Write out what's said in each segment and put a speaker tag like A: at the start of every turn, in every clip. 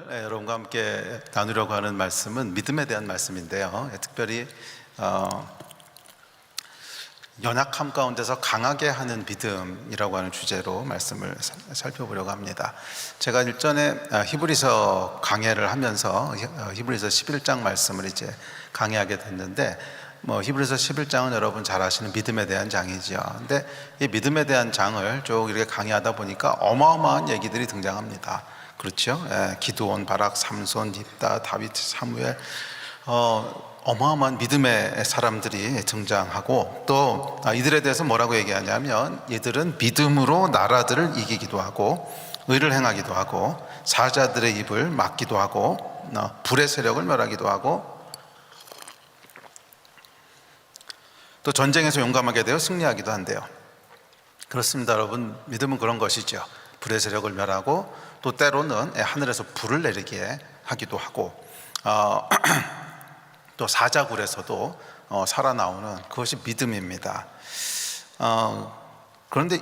A: 여러분과 함께 나누려고 하는 말씀은 믿음에 대한 말씀인데요. 특별히 연약함 가운데서 강하게 하는 믿음이라고 하는 주제로 말씀을 살펴보려고 합니다. 제가 일전에 히브리서 강해를 하면서 히브리서 11장 말씀을 이제 강해하게 됐는데, 히브리서 11장은 여러분 잘 아시는 믿음에 대한 장이죠. 근데 이 믿음에 대한 장을 쭉 이렇게 강의하다 보니까 어마어마한 얘기들이 등장합니다. 그렇죠? 기드온, 바락, 삼손, 입다, 다윗, 사무엘, 어마어마한 믿음의 사람들이 등장하고, 또 이들에 대해서 뭐라고 얘기하냐면, 이들은 믿음으로 나라들을 이기기도 하고 의를 행하기도 하고 사자들의 입을 막기도 하고 불의 세력을 멸하기도 하고 또 전쟁에서 용감하게 되어 승리하기도 한대요. 그렇습니다, 여러분. 믿음은 그런 것이죠. 불의 세력을 멸하고 또 때로는 하늘에서 불을 내리게 하기도 하고 또 사자굴에서도 살아나오는 그것이 믿음입니다. 그런데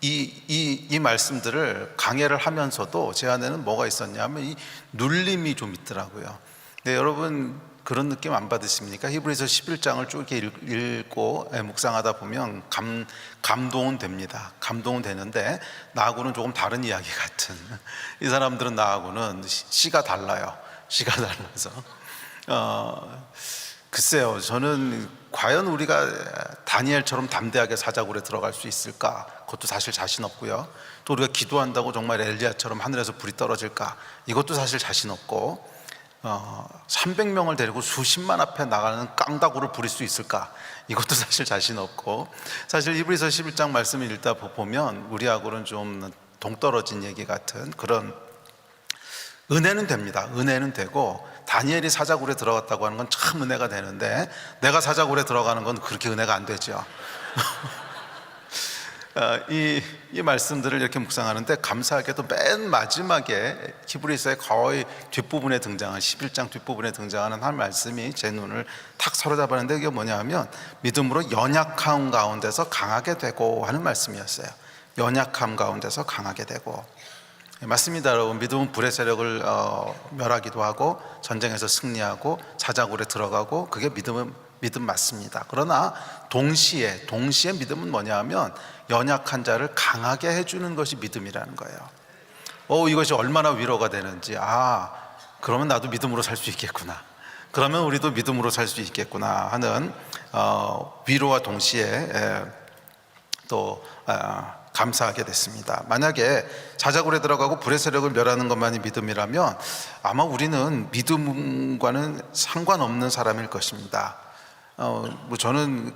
A: 이 말씀들을 강해를 하면서도 제 안에는 뭐가 있었냐면 이 눌림이 좀 있더라고요. 근데 여러분 그런 느낌 안 받으십니까? 히브리서 11장을 쭉 이렇게 읽고 묵상하다 보면 감동은 됩니다. 감동은 되는데 나하고는 조금 다른 이야기 같은, 이 사람들은 나하고는 시가 달라요. 시가 달라서 글쎄요, 저는 과연 우리가 다니엘처럼 담대하게 사자굴에 들어갈 수 있을까? 그것도 사실 자신 없고요. 또 우리가 기도한다고 정말 엘리야처럼 하늘에서 불이 떨어질까? 이것도 사실 자신 없고, 300명을 데리고 수십만 앞에 나가는 깡다구를 부릴 수 있을까? 이것도 사실 자신 없고, 사실 히브리서 11장 말씀을 읽다 보면 우리하고는 좀 동떨어진 얘기 같은 그런, 은혜는 됩니다. 은혜는 되고 다니엘이 사자굴에 들어갔다고 하는 건 참 은혜가 되는데, 내가 사자굴에 들어가는 건 그렇게 은혜가 안 되죠. 이 말씀들을 이렇게 묵상하는데 감사하게도 맨 마지막에 히브리서의 거의 뒷부분에 등장한 11장 뒷부분에 등장하는 한 말씀이 제 눈을 탁 사로잡았는데, 이게 뭐냐 하면 믿음으로 연약함 가운데서 강하게 되고 하는 말씀이었어요. 연약함 가운데서 강하게 되고. 맞습니다, 여러분. 믿음은 불의 세력을 멸하기도 하고 전쟁에서 승리하고 사자굴에 들어가고, 그게 믿음 맞습니다. 그러나 동시에 믿음은 뭐냐 하면 연약한 자를 강하게 해주는 것이 믿음이라는 거예요. 이것이 얼마나 위로가 되는지, 그러면 나도 믿음으로 살 수 있겠구나, 그러면 우리도 믿음으로 살 수 있겠구나 하는 위로와 동시에 또 감사하게 됐습니다. 만약에 사자굴에 들어가고 불의 세력을 멸하는 것만이 믿음이라면 아마 우리는 믿음과는 상관없는 사람일 것입니다. 저는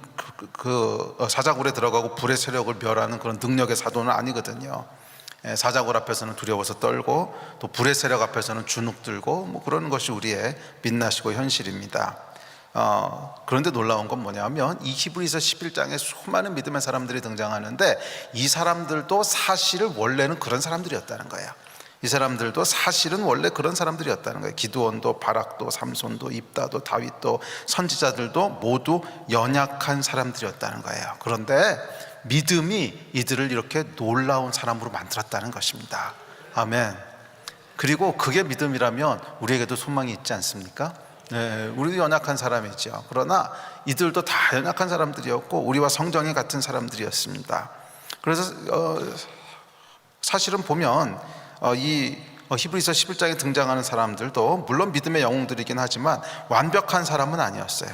A: 사자굴에 들어가고 불의 세력을 멸하는 그런 능력의 사도는 아니거든요. 사자굴 앞에서는 두려워서 떨고 또 불의 세력 앞에서는 주눅 들고 그런 것이 우리의 민낯이고 현실입니다. 그런데 놀라운 건 뭐냐면 이 히브리서 11장에 수많은 믿음의 사람들이 등장하는데, 이 사람들도 사실은 원래는 그런 사람들이었다는 거예요. 이 사람들도 사실은 원래 그런 사람들이었다는 거예요. 기드온도, 바락도, 삼손도, 입다도, 다윗도, 선지자들도 모두 연약한 사람들이었다는 거예요. 그런데 믿음이 이들을 이렇게 놀라운 사람으로 만들었다는 것입니다. 아멘. 그리고 그게 믿음이라면 우리에게도 소망이 있지 않습니까? 우리도 연약한 사람이죠. 그러나 이들도 다 연약한 사람들이었고 우리와 성정이 같은 사람들이었습니다. 그래서 사실은 보면 이 히브리서 11장에 등장하는 사람들도 물론 믿음의 영웅들이긴 하지만 완벽한 사람은 아니었어요.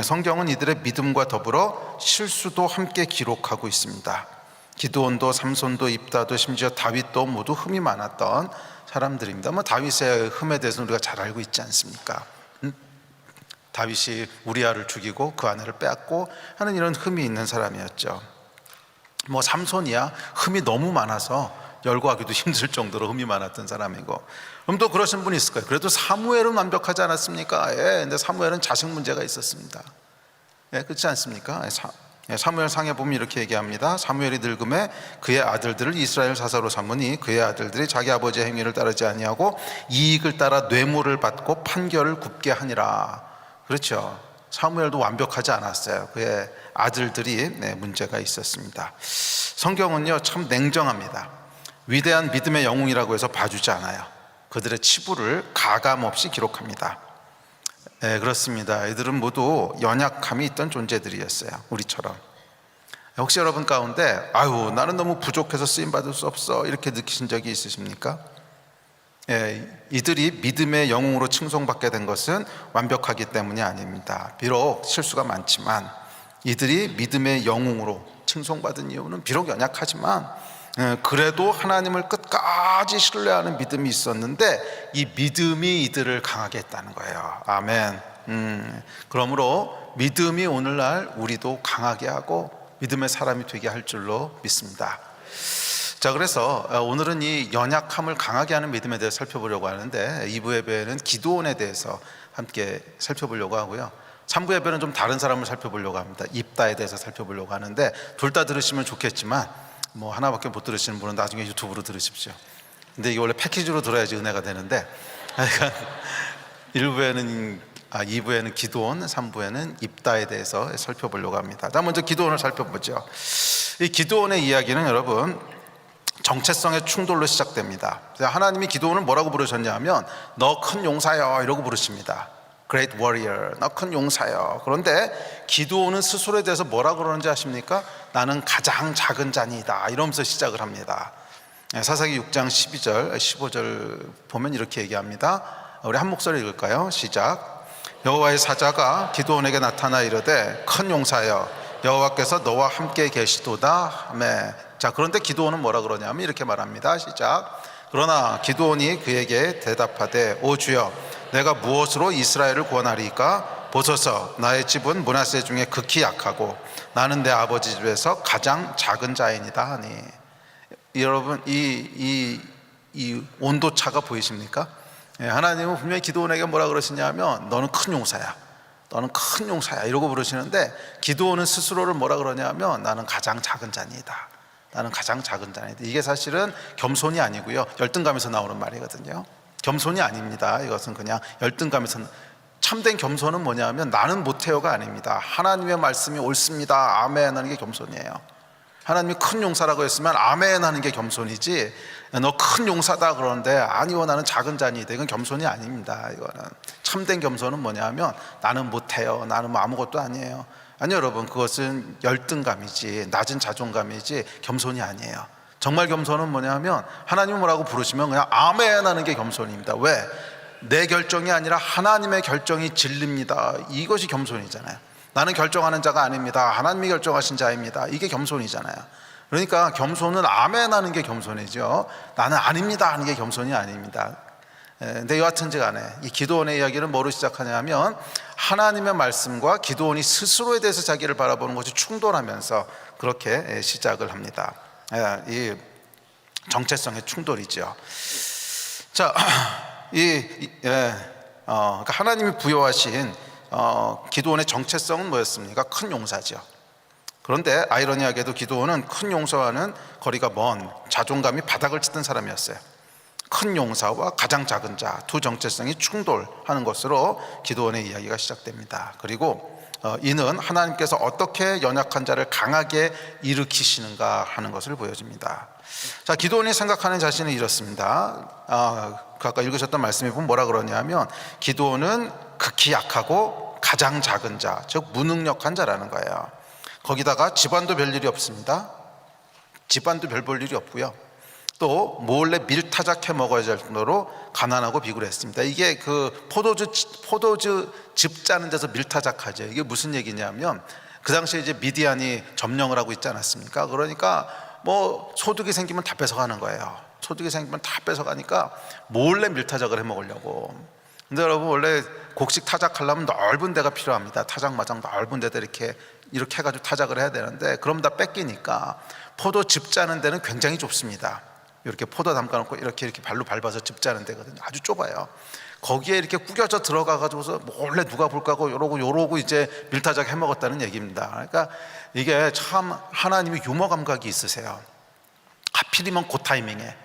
A: 성경은 이들의 믿음과 더불어 실수도 함께 기록하고 있습니다. 기드온도, 삼손도, 입다도, 심지어 다윗도 모두 흠이 많았던 사람들입니다. 다윗의 흠에 대해서는 우리가 잘 알고 있지 않습니까? 다윗이 우리아를 죽이고 그 아내를 빼앗고 하는 이런 흠이 있는 사람이었죠. 삼손이야 흠이 너무 많아서 열거하기도 힘들 정도로 흠이 많았던 사람이고, 그럼 또 그러신 분이 있을 거예요. 그래도 사무엘은 완벽하지 않았습니까? 근데 사무엘은 자식 문제가 있었습니다. 그렇지 않습니까? 사무엘 상에 보면 이렇게 얘기합니다. 사무엘이 늙음에 그의 아들들을 이스라엘 사사로 삼으니 그의 아들들이 자기 아버지의 행위를 따르지 아니하고 이익을 따라 뇌물을 받고 판결을 굽게 하니라. 그렇죠. 사무엘도 완벽하지 않았어요. 그의 아들들이 문제가 있었습니다. 성경은요 참 냉정합니다. 위대한 믿음의 영웅이라고 해서 봐주지 않아요. 그들의 치부를 가감없이 기록합니다. 네, 그렇습니다. 이들은 모두 연약함이 있던 존재들이었어요. 우리처럼. 혹시 여러분 가운데 아유 나는 너무 부족해서 쓰임받을 수 없어 이렇게 느끼신 적이 있으십니까? 이들이 믿음의 영웅으로 칭송받게 된 것은 완벽하기 때문이 아닙니다. 비록 실수가 많지만 이들이 믿음의 영웅으로 칭송받은 이유는 비록 연약하지만 그래도 하나님을 끝까지 신뢰하는 믿음이 있었는데 이 믿음이 이들을 강하게 했다는 거예요. 아멘. 그러므로 믿음이 오늘날 우리도 강하게 하고 믿음의 사람이 되게 할 줄로 믿습니다. 자, 그래서 오늘은 이 연약함을 강하게 하는 믿음에 대해서 살펴보려고 하는데 2부 예배는 기드온에 대해서 함께 살펴보려고 하고요. 3부 예배는 좀 다른 사람을 살펴보려고 합니다. 입다에 대해서 살펴보려고 하는데 둘 다 들으시면 좋겠지만 뭐 하나밖에 못 들으시는 분은 나중에 유튜브로 들으십시오. 근데 이게 원래 패키지로 들어야지 은혜가 되는데 2부에는 기드온, 3부에는 입다에 대해서 살펴보려고 합니다. 자, 먼저 기드온을 살펴보죠. 이 기드온의 이야기는 여러분 정체성의 충돌로 시작됩니다. 하나님이 기드온을 뭐라고 부르셨냐면 너 큰 용사여 이러고 부르십니다. Great warrior, 너 큰 용사여. 그런데 기드온은 스스로에 대해서 뭐라고 그러는지 아십니까? 나는 가장 작은 자니다 이러면서 시작을 합니다. 사사기 6장 12절 15절 보면 이렇게 얘기합니다. 우리 한 목소리 읽을까요? 시작. 여호와의 사자가 기드온에게 나타나 이르되 큰 용사여 여호와께서 너와 함께 계시도다 하매. 자, 그런데 기드온은 뭐라 그러냐면 이렇게 말합니다. 시작. 그러나 기드온이 그에게 대답하되 오 주여 내가 무엇으로 이스라엘을 구원하리까? 보소서 나의 집은 므낫세 중에 극히 약하고 나는 내 아버지 집에서 가장 작은 자이니다 하니. 여러분 이 온도차가 보이십니까? 하나님은 분명히 기드온에게 뭐라 그러시냐면 너는 큰 용사야, 너는 큰 용사야 이러고 부르시는데 기드온은 스스로를 뭐라 그러냐면 나는 가장 작은 자니다, 나는 가장 작은 자니다. 이게 사실은 겸손이 아니고요 열등감에서 나오는 말이거든요. 겸손이 아닙니다. 이것은 그냥 열등감에서. 참된 겸손은 뭐냐면 나는 못해요가 아닙니다. 하나님의 말씀이 옳습니다 아멘 하는 게 겸손이에요. 하나님이 큰 용사라고 했으면 아멘 하는 게 겸손이지 너 큰 용사다 그러는데 아니요 나는 작은 자니다 이건 겸손이 아닙니다. 이거는 참된 겸손은 뭐냐면 나는 못해요, 나는 뭐 아무것도 아니에요. 아니요 여러분, 그것은 열등감이지 낮은 자존감이지 겸손이 아니에요. 정말 겸손은 뭐냐면 하나님이 뭐라고 부르시면 그냥 아멘 하는 게 겸손입니다. 왜? 내 결정이 아니라 하나님의 결정이 진리입니다. 이것이 겸손이잖아요. 나는 결정하는 자가 아닙니다, 하나님이 결정하신 자입니다. 이게 겸손이잖아요. 그러니까 겸손은 아멘 하는 게 겸손이죠 나는 아닙니다 하는 게 겸손이 아닙니다. 근데 여하튼지 간에 이 기드온의 이야기는 뭐로 시작하냐면 하나님의 말씀과 기드온이 스스로에 대해서 자기를 바라보는 것이 충돌하면서 그렇게 시작을 합니다. 이 정체성의 충돌이죠. 자, 그러니까 하나님이 부여하신 기드온의 정체성은 뭐였습니까? 큰 용사죠. 그런데 아이러니하게도 기드온은 큰 용사와는 거리가 먼 자존감이 바닥을 치던 사람이었어요. 큰 용사와 가장 작은 자 두 정체성이 충돌하는 것으로 기드온의 이야기가 시작됩니다. 그리고 이는 하나님께서 어떻게 연약한 자를 강하게 일으키시는가 하는 것을 보여줍니다. 자, 기드온이 생각하는 자신은 이렇습니다. 아까 읽으셨던 말씀에 보면 뭐라 그러냐면 기드온은 극히 약하고 가장 작은 자, 즉 무능력한 자라는 거예요. 거기다가 집안도 별일이 없습니다. 집안도 별 볼 일이 없고요. 또 몰래 밀타작해 먹어야 할 정도로 가난하고 비굴했습니다. 이게 그 포도주 즙 짜는 데서 밀타작하죠. 이게 무슨 얘기냐면 그 당시에 이제 미디안이 점령을 하고 있지 않았습니까? 그러니까 뭐 소득이 생기면 다 뺏어가는 거예요. 소득이 생기면 다 뺏어가니까 몰래 밀타작을 해 먹으려고. 근데 여러분 원래 곡식 타작하려면 넓은 데가 필요합니다. 타작마당 넓은 데다 이렇게 해가지고 타작을 해야 되는데 그럼 다 뺏기니까 포도즙 짜는 데는 굉장히 좁습니다. 이렇게 포도 담가놓고 이렇게 발로 밟아서 즙 짜는 데거든요. 아주 좁아요. 거기에 이렇게 구겨져 들어가가지고서 몰래 누가 볼까 하고 요러고 이제 밀타작 해먹었다는 얘기입니다. 그러니까 이게 참 하나님이 유머 감각이 있으세요. 하필이면 그 타이밍에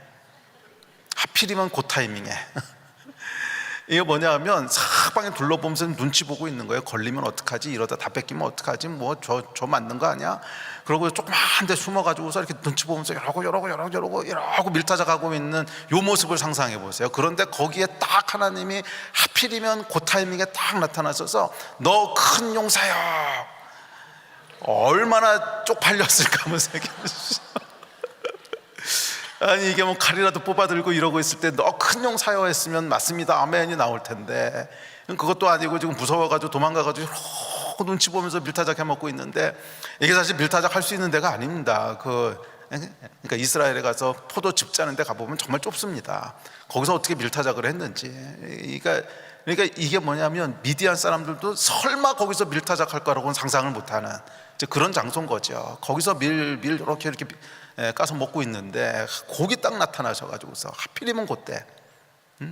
A: 이게 뭐냐면 사방에 둘러보면서 눈치 보고 있는 거예요. 걸리면 어떡하지? 이러다 다 뺏기면 어떡하지? 뭐 저 맞는 거 아니야? 그러고 조그만 데 숨어가지고서 이렇게 눈치 보면서 이러고 밀타작하고 있는 요 모습을 상상해 보세요. 그런데 거기에 딱 하나님이 하필이면 그 타이밍에 딱 나타나셔서 너 큰 용사야. 얼마나 쪽팔렸을까 하면 생각해보시죠. 아니 이게 뭐 칼이라도 뽑아들고 이러고 있을 때 너 큰 용사여 했으면 맞습니다 아멘이 나올 텐데 그것도 아니고 지금 무서워가지고 도망가가지고 이러고 눈치 보면서 밀타작 해먹고 있는데 이게 사실 밀타작 할 수 있는 데가 아닙니다. 그러니까 이스라엘에 가서 포도즙 짜는 데 가보면 정말 좁습니다. 거기서 어떻게 밀타작을 했는지. 그러니까 이게 뭐냐면 미디안 사람들도 설마 거기서 밀타작 할 거라고는 상상을 못하는 그런 장소인 거죠. 거기서 밀 이렇게 까서 먹고 있는데 거기 딱 나타나셔가지고서 하필이면 그때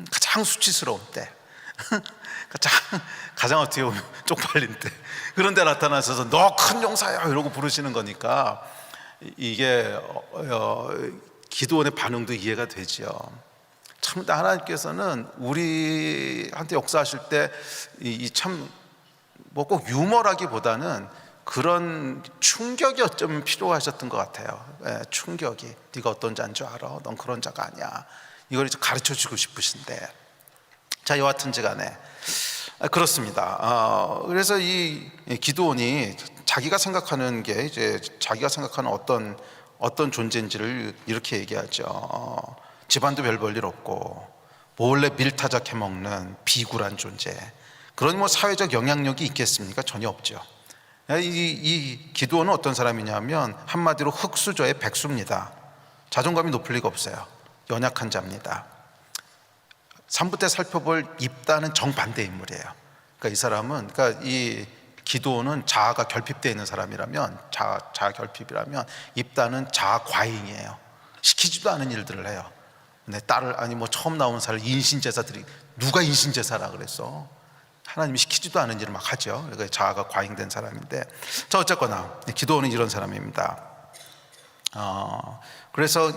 A: 가장 수치스러운 때 가장 어떻게 보면 쪽팔린 때 그런 데 나타나셔서 너 큰 용사야 이러고 부르시는 거니까 이게 기도원의 반응도 이해가 되죠. 참 하나님께서는 우리한테 역사하실 때 참 뭐 꼭 유머라기보다는 그런 충격이 어쩌면 필요하셨던 것 같아요. 충격이. 네가 어떤 자인 줄 알아? 넌 그런 자가 아니야. 이걸 가르쳐주고 싶으신데, 자 여하튼지 간에 그렇습니다. 그래서 이 기드온이 자기가 생각하는 게 이제 자기가 생각하는 어떤 존재인지를 이렇게 얘기하죠. 집안도 별 볼 일 없고 몰래 밀타작 해먹는 비굴한 존재. 그런 뭐 사회적 영향력이 있겠습니까? 전혀 없죠. 이 기드온은 어떤 사람이냐면 한마디로 흙수저의 백수입니다. 자존감이 높을 리가 없어요. 연약한 자입니다. 3부 때 살펴볼 입다는 정반대 인물이에요. 그러니까 이 사람은 이 기드온은 자아가 결핍되어 있는 사람이라면 자아 결핍이라면 입다는 자아 과잉이에요. 시키지도 않은 일들을 해요. 내 딸을 아니 뭐 처음 나온 사를 인신제사들이 누가 인신제사라 그랬어? 하나님이 시키지도 않은 일을 막 하죠. 그러니까 자아가 과잉된 사람인데, 자 어쨌거나 기드온은 이런 사람입니다. 그래서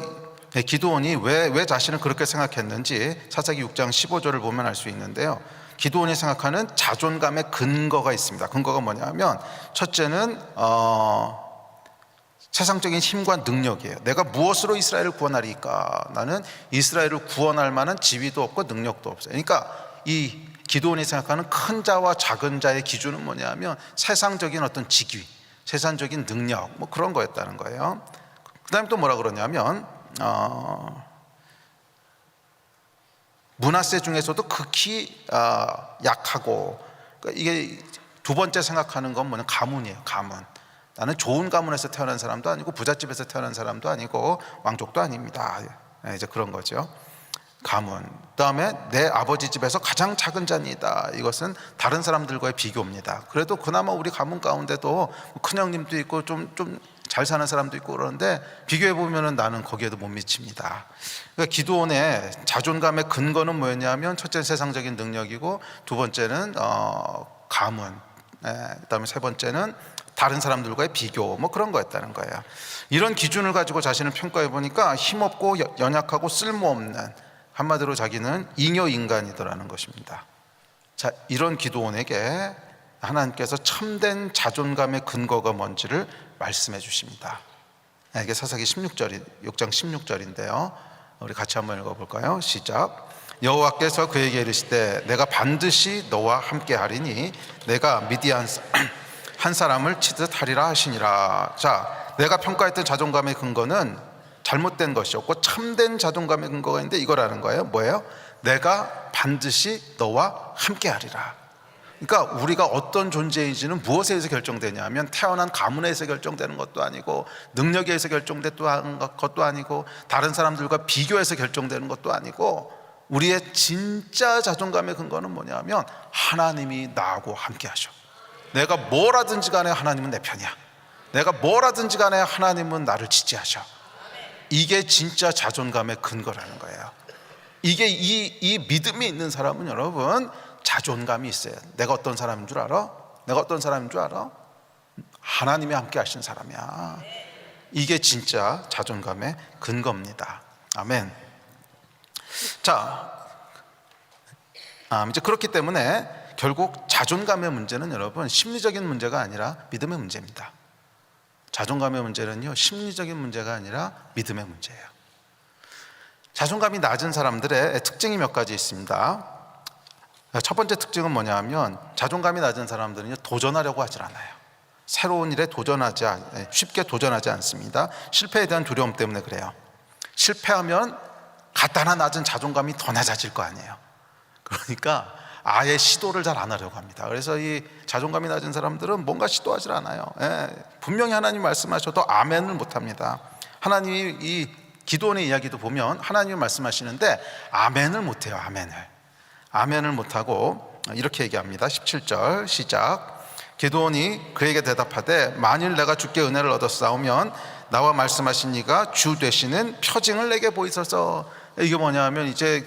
A: 기드온이 왜 자신을 그렇게 생각했는지 사사기 6장 15절을 보면 알 수 있는데요. 기드온이 생각하는 자존감의 근거가 있습니다. 근거가 뭐냐면 첫째는 세상적인 힘과 능력이에요. 내가 무엇으로 이스라엘을 구원하리까? 나는 이스라엘을 구원할 만한 지위도 없고 능력도 없어요. 그러니까 이 기드온이 생각하는 큰 자와 작은 자의 기준은 뭐냐면 세상적인 어떤 직위, 세상적인 능력 뭐 그런 거였다는 거예요. 그 다음에 또 뭐라 그러냐면 므낫세 중에서도 극히 약하고, 그러니까 이게 두 번째 생각하는 건 뭐냐 가문이에요. 가문. 나는 좋은 가문에서 태어난 사람도 아니고 부잣집에서 태어난 사람도 아니고 왕족도 아닙니다. 이제 그런 거죠. 가문. 그다음에 내 아버지 집에서 가장 작은 자니다. 이것은 다른 사람들과의 비교입니다. 그래도 그나마 우리 가문 가운데도 큰형님도 있고 좀 잘 사는 사람도 있고 그러는데 비교해 보면은 나는 거기에도 못 미칩니다. 그러니까 기드온의 자존감의 근거는 뭐였냐면 첫째는 세상적인 능력이고 두 번째는 가문. 그다음에 세 번째는 다른 사람들과의 비교 뭐 그런 거였다는 거예요. 이런 기준을 가지고 자신을 평가해 보니까 힘없고 연약하고 쓸모없는, 한마디로 자기는 잉여 인간이더라는 것입니다. 자, 이런 기드온에게 하나님께서 참된 자존감의 근거가 뭔지를 말씀해 주십니다. 이게 사사기 6장 16절인데요. 우리 같이 한번 읽어볼까요? 시작. 여호와께서 그에게 이르시되 내가 반드시 너와 함께 하리니 내가 미디안 한 사람을 치듯 하리라 하시니라. 자, 내가 평가했던 자존감의 근거는 잘못된 것이었고 참된 자존감의 근거가 있는데 이거라는 거예요. 뭐예요? 내가 반드시 너와 함께 하리라. 그러니까 우리가 어떤 존재인지는 무엇에 의해서 결정되냐면 태어난 가문에 의해서 결정되는 것도 아니고 능력에 의해서 결정되는 것도 아니고 다른 사람들과 비교해서 결정되는 것도 아니고 우리의 진짜 자존감의 근거는 뭐냐면 하나님이 나하고 함께 하셔. 내가 뭘 하든지 간에 하나님은 내 편이야. 내가 뭘 하든지 간에 하나님은 나를 지지하셔. 이게 진짜 자존감의 근거라는 거예요. 이게 이 믿음이 있는 사람은 여러분 자존감이 있어요. 내가 어떤 사람인 줄 알아? 내가 어떤 사람인 줄 알아? 하나님이 함께 하신 사람이야. 이게 진짜 자존감의 근거입니다. 아멘. 자, 이제 그렇기 때문에 결국 자존감의 문제는 여러분 심리적인 문제가 아니라 믿음의 문제입니다. 자존감의 문제는요, 심리적인 문제가 아니라 믿음의 문제예요. 자존감이 낮은 사람들의 특징이 몇 가지 있습니다. 첫 번째 특징은 뭐냐 하면 자존감이 낮은 사람들은요, 도전하려고 하질 않아요. 새로운 일에 쉽게 도전하지 않습니다. 실패에 대한 두려움 때문에 그래요. 실패하면 갖다나 낮은 자존감이 더 낮아질 거 아니에요. 그러니까 아예 시도를 잘 안 하려고 합니다. 그래서 이 자존감이 낮은 사람들은 뭔가 시도하지 않아요. 분명히 하나님 말씀하셔도 아멘을 못합니다. 하나님이 이 기도원의 이야기도 보면 하나님이 말씀하시는데 아멘을 못해요. 아멘을 못하고 이렇게 얘기합니다. 17절 시작. 기도원이 그에게 대답하되 만일 내가 주께 은혜를 얻었사오면 나와 말씀하신 이가 주 되시는 표징을 내게 보이소서. 이게 뭐냐면 이제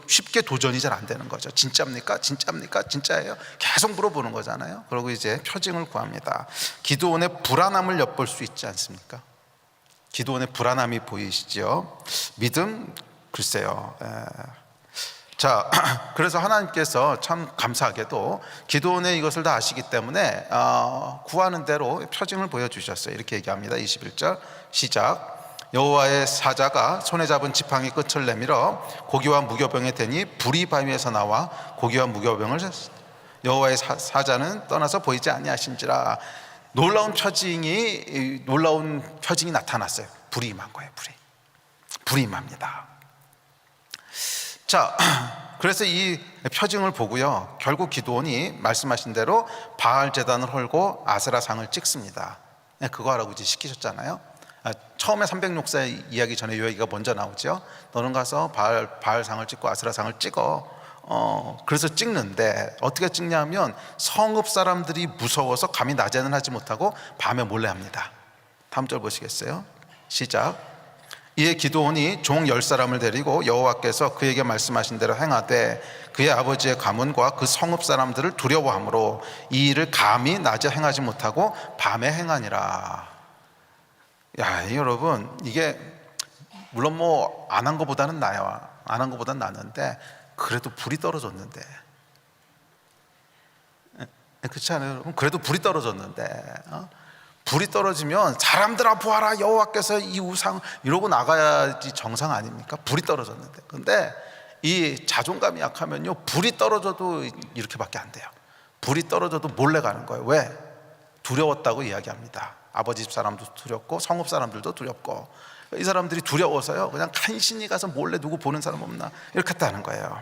A: 쉽게 도전이 잘 안 되는 거죠. 진짜입니까? 진짜예요? 계속 물어보는 거잖아요. 그리고 이제 표징을 구합니다. 기도원의 불안함을 엿볼 수 있지 않습니까? 기도원의 불안함이 보이시죠? 믿음? 글쎄요. 자, 그래서 하나님께서 참 감사하게도 기도원의 이것을 다 아시기 때문에 구하는 대로 표징을 보여주셨어요. 이렇게 얘기합니다. 21절 시작. 여호와의 사자가 손에 잡은 지팡이 끝을 내밀어 고기와 무교병에 대니 불이 바위에서 나와 고기와 무교병을 여호와의 사자는 떠나서 보이지 아니하신지라. 놀라운 표징이 나타났어요. 불이 임한 거예요. 불이 임합니다. 자, 그래서 이 표징을 보고요, 결국 기드온이 말씀하신 대로 바알 제단을 헐고 아세라 상을 찍습니다. 그거 하라고 이제 시키셨잖아요. 처음에 306세 이야기 전에 이 얘기가 먼저 나오죠. 너는 가서 바알 상을 찍고 아세라 상을 찍어. 그래서 찍는데 어떻게 찍냐면 성읍 사람들이 무서워서 감히 낮에는 하지 못하고 밤에 몰래 합니다. 다음 절 보시겠어요? 시작. 이에 기드온이 종 10사람을 데리고 여호와께서 그에게 말씀하신 대로 행하되 그의 아버지의 가문과 그 성읍 사람들을 두려워하므로 이 일을 감히 낮에 행하지 못하고 밤에 행하니라. 야, 여러분, 이게 물론 뭐 안 한 것보다는 나요. 안 한 것보다는 나는데 그래도 불이 떨어졌는데, 그렇지 않아요, 여러분? 그래도 불이 떨어졌는데, 불이 떨어지면 사람들아 보아라 여호와께서 이 우상 이러고 나가야지 정상 아닙니까? 불이 떨어졌는데. 근데 이 자존감이 약하면요, 불이 떨어져도 이렇게밖에 안 돼요. 불이 떨어져도 몰래 가는 거예요. 왜? 두려웠다고 이야기합니다. 아버지 집 사람도 두렵고 성읍 사람들도 두렵고, 이 사람들이 두려워서요 그냥 간신히 가서 몰래 누구 보는 사람 없나 이렇게 했다는 거예요.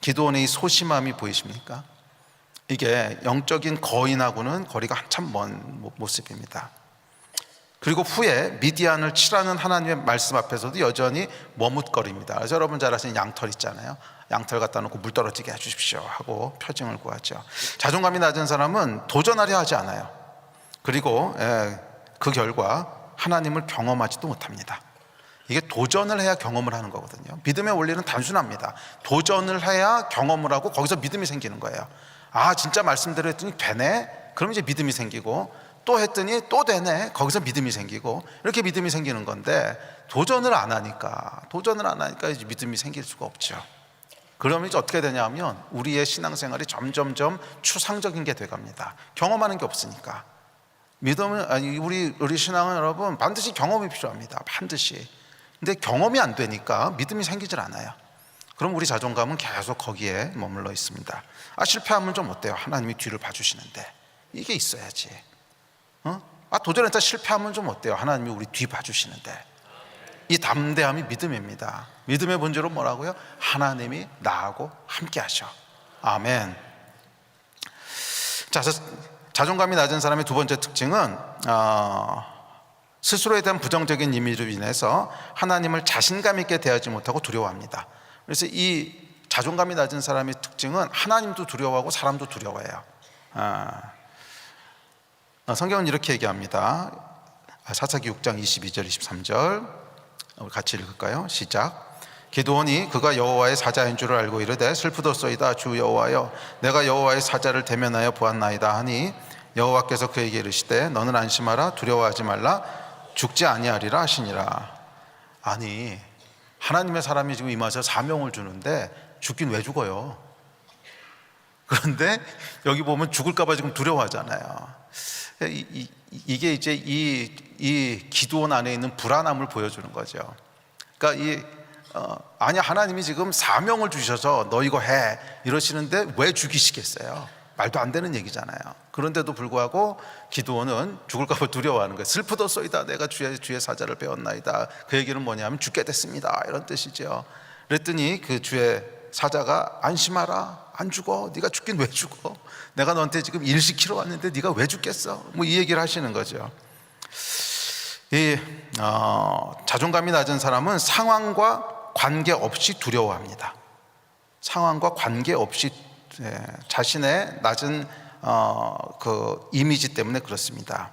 A: 기드온의 이 소심함이 보이십니까? 이게 영적인 거인하고는 거리가 한참 먼 모습입니다. 그리고 후에 미디안을 치라는 하나님의 말씀 앞에서도 여전히 머뭇거립니다. 그래서 여러분 잘 아시는 양털 있잖아요. 양털 갖다 놓고 물 떨어지게 해주십시오 하고 표징을 구하죠. 자존감이 낮은 사람은 도전하려 하지 않아요. 그리고 그 결과 하나님을 경험하지도 못합니다. 이게 도전을 해야 경험을 하는 거거든요. 믿음의 원리는 단순합니다. 도전을 해야 경험을 하고 거기서 믿음이 생기는 거예요. 아, 진짜 말씀대로 했더니 되네? 그럼 이제 믿음이 생기고, 또 했더니 또 되네? 거기서 믿음이 생기고, 이렇게 믿음이 생기는 건데 도전을 안 하니까 이제 믿음이 생길 수가 없죠. 그러면 이제 어떻게 되냐 하면 우리의 신앙생활이 점점점 추상적인 게 돼갑니다. 경험하는 게 없으니까. 믿음은, 우리 신앙은 여러분 반드시 경험이 필요합니다. 반드시. 근데 경험이 안 되니까 믿음이 생기질 않아요. 그럼 우리 자존감은 계속 거기에 머물러 있습니다. 실패하면 좀 어때요? 하나님이 뒤를 봐주시는데. 이게 있어야지. 도전했다 실패하면 좀 어때요? 하나님이 우리 뒤 봐주시는데. 이 담대함이 믿음입니다. 믿음의 본질은 뭐라고요? 하나님이 나하고 함께 하셔. 아멘. 자, 자존감이 낮은 사람의 두 번째 특징은 스스로에 대한 부정적인 이미지로 인해서 하나님을 자신감 있게 대하지 못하고 두려워합니다. 그래서 이 자존감이 낮은 사람의 특징은 하나님도 두려워하고 사람도 두려워해요. 성경은 이렇게 얘기합니다. 사사기 6장 22절 23절 우리 같이 읽을까요? 시작. 기드온이 그가 여호와의 사자인 줄을 알고 이르되 슬프도소이다 주 여호와여 내가 여호와의 사자를 대면하여 보았나이다 하니 여호와께서 그에게 이르시되 너는 안심하라 두려워하지 말라 죽지 아니하리라 하시니라. 아니, 하나님의 사람이 지금 임하셔서 사명을 주는데 죽긴 왜 죽어요? 그런데 여기 보면 죽을까봐 지금 두려워하잖아요. 이게 이제 이 기도원 안에 있는 불안함을 보여주는 거죠. 그러니까 아니, 하나님이 지금 사명을 주셔서 너 이거 해 이러시는데 왜 죽이시겠어요? 말도 안 되는 얘기잖아요. 그런데도 불구하고 기드온은 죽을까 봐 두려워하는 거예요. 슬프도소이다 내가 주의 사자를 배웠나이다. 그 얘기는 뭐냐면 죽게 됐습니다 이런 뜻이죠. 그랬더니 그 주의 사자가 안심하라, 안 죽어. 네가 죽긴 왜 죽어? 내가 너한테 지금 일 시키러 왔는데 네가 왜 죽겠어? 뭐 이 얘기를 하시는 거죠. 자존감이 낮은 사람은 상황과 관계없이 두려워합니다. 상황과 관계없이 자신의 낮은 그 이미지 때문에 그렇습니다.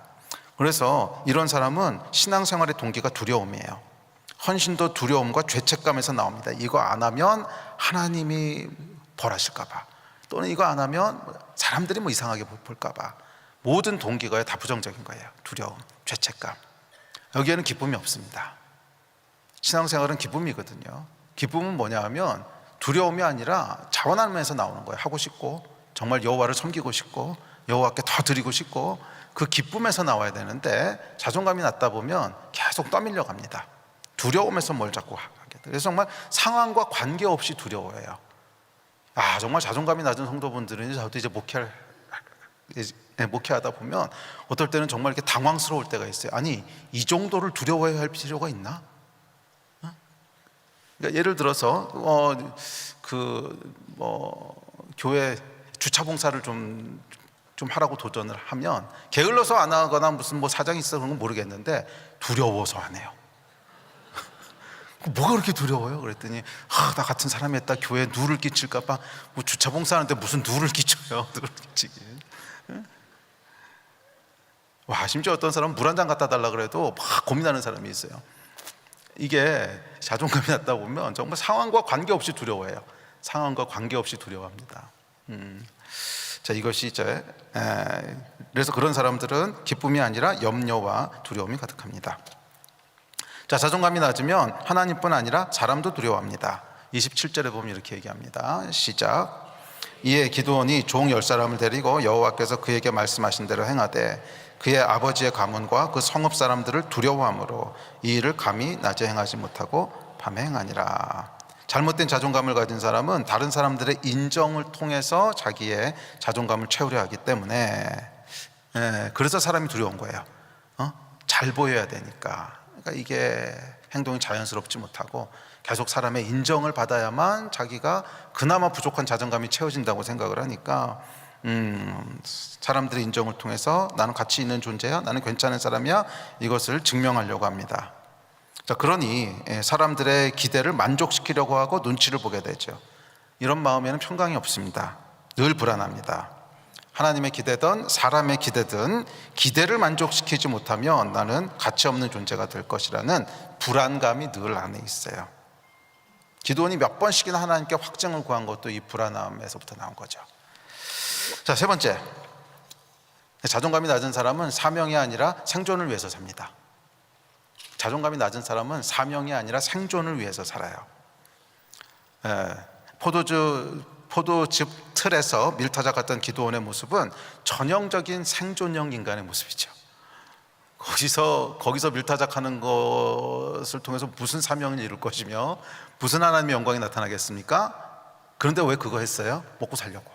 A: 그래서 이런 사람은 신앙생활의 동기가 두려움이에요. 헌신도 두려움과 죄책감에서 나옵니다. 이거 안 하면 하나님이 벌하실까 봐, 또는 이거 안 하면 사람들이 뭐 이상하게 볼까 봐. 모든 동기가 다 부정적인 거예요. 두려움, 죄책감. 여기에는 기쁨이 없습니다. 신앙생활은 기쁨이거든요. 기쁨은 뭐냐 하면 두려움이 아니라 자원하면서 나오는 거예요. 하고 싶고 정말 여호와를 섬기고 싶고 여호와께 더 드리고 싶고 그 기쁨에서 나와야 되는데 자존감이 낮다 보면 계속 떠밀려 갑니다. 두려움에서 뭘 자꾸 하게 돼요. 그래서 정말 상황과 관계없이 두려워해요. 정말 자존감이 낮은 성도분들은 저도 이제 목회하다 보면 어떨 때는 정말 이렇게 당황스러울 때가 있어요. 아니, 이 정도를 두려워해야 할 필요가 있나? 그러니까 예를 들어서 교회 주차 봉사를 좀 하라고 도전을 하면 게을러서 안 하거나 무슨 사정이 있어 그런 건 모르겠는데 두려워서 안 해요. 뭐가 그렇게 두려워요? 그랬더니 나 같은 사람이 했다 교회에 누를 끼칠까 봐. 뭐 주차 봉사하는데 무슨 누를 끼쳐요? 누를 끼치기. 심지어 어떤 사람은 물 한 잔 갖다 달라 그래도 막 고민하는 사람이 있어요. 이게 자존감이 낮다 보면 정말 상황과 관계없이 두려워해요. 상황과 관계없이 두려워합니다. 자, 이것이 이제 그래서 그런 사람들은 기쁨이 아니라 염려와 두려움이 가득합니다. 자, 자존감이 낮으면 하나님뿐 아니라 사람도 두려워합니다. 27절에 보면 이렇게 얘기합니다. 시작. 이에 기드온이 종 10사람을 데리고 여호와께서 그에게 말씀하신 대로 행하되 그의 아버지의 가문과 그 성읍 사람들을 두려워함으로 이 일을 감히 낮에 행하지 못하고 밤에 행하니라. 잘못된 자존감을 가진 사람은 다른 사람들의 인정을 통해서 자기의 자존감을 채우려 하기 때문에 그래서 사람이 두려운 거예요. 잘 보여야 되니까. 그러니까 이게 행동이 자연스럽지 못하고 계속 사람의 인정을 받아야만 자기가 그나마 부족한 자존감이 채워진다고 생각을 하니까 사람들의 인정을 통해서 나는 가치 있는 존재야, 나는 괜찮은 사람이야, 이것을 증명하려고 합니다. 자, 그러니 사람들의 기대를 만족시키려고 하고 눈치를 보게 되죠. 이런 마음에는 평강이 없습니다. 늘 불안합니다. 하나님의 기대든 사람의 기대든 기대를 만족시키지 못하면 나는 가치 없는 존재가 될 것이라는 불안감이 늘 안에 있어요. 기드온이 몇 번씩이나 하나님께 확증을 구한 것도 이 불안함에서부터 나온 거죠. 자, 세 번째, 자존감이 낮은 사람은 사명이 아니라 생존을 위해서 삽니다. 자존감이 낮은 사람은 사명이 아니라 생존을 위해서 살아요. 포도즙 틀에서 밀타자 같던 기드온의 모습은 전형적인 생존형 인간의 모습이죠. 거기서 밀타작하는 것을 통해서 무슨 사명을 이룰 것이며 무슨 하나님의 영광이 나타나겠습니까? 그런데 왜 그거 했어요? 먹고 살려고.